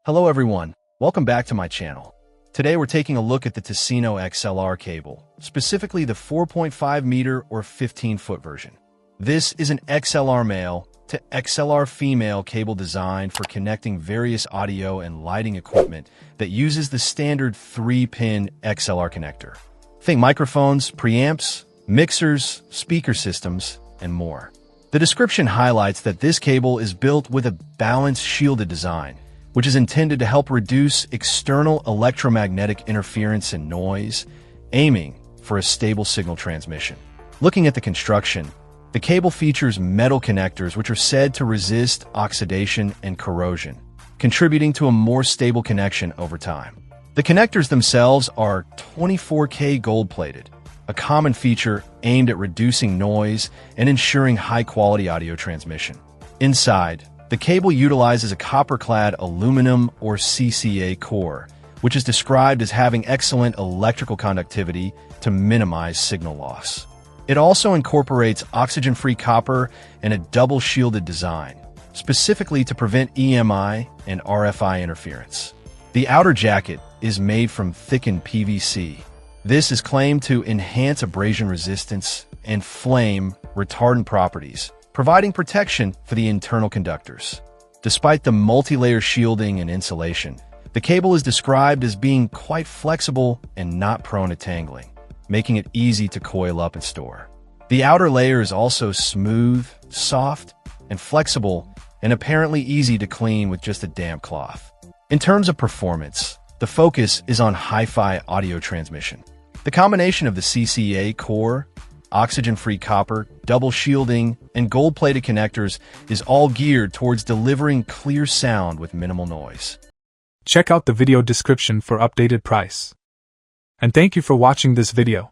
Hello everyone, welcome back to my channel. Today we're taking a look at the Tisino XLR cable, specifically the 4.5 meter or 15-foot version. This is an XLR male to XLR female cable designed for connecting various audio and lighting equipment that uses the standard 3-pin XLR connector. Think microphones, preamps, mixers, speaker systems, and more. The description highlights that this cable is built with a balanced shielded design, which is intended to help reduce external electromagnetic interference and noise, aiming for a stable signal transmission. Looking at the construction, the cable features metal connectors which are said to resist oxidation and corrosion, contributing to a more stable connection over time. The connectors themselves are 24K gold-plated, a common feature aimed at reducing noise and ensuring high-quality audio transmission. Inside, the cable utilizes a copper-clad aluminum or CCA core, which is described as having excellent electrical conductivity to minimize signal loss. It also incorporates oxygen-free copper and a double-shielded design, specifically to prevent EMI and RFI interference. The outer jacket is made from thickened PVC. This is claimed to enhance abrasion resistance and flame retardant properties, providing protection for the internal conductors. Despite the multi-layer shielding and insulation, the cable is described as being quite flexible and not prone to tangling, making it easy to coil up and store. The outer layer is also smooth, soft, and flexible, and apparently easy to clean with just a damp cloth. In terms of performance, the focus is on hi-fi audio transmission. The combination of the CCA core, oxygen-free copper, double shielding, and gold-plated connectors is all geared towards delivering clear sound with minimal noise. Check out the video description for updated price. And thank you for watching this video.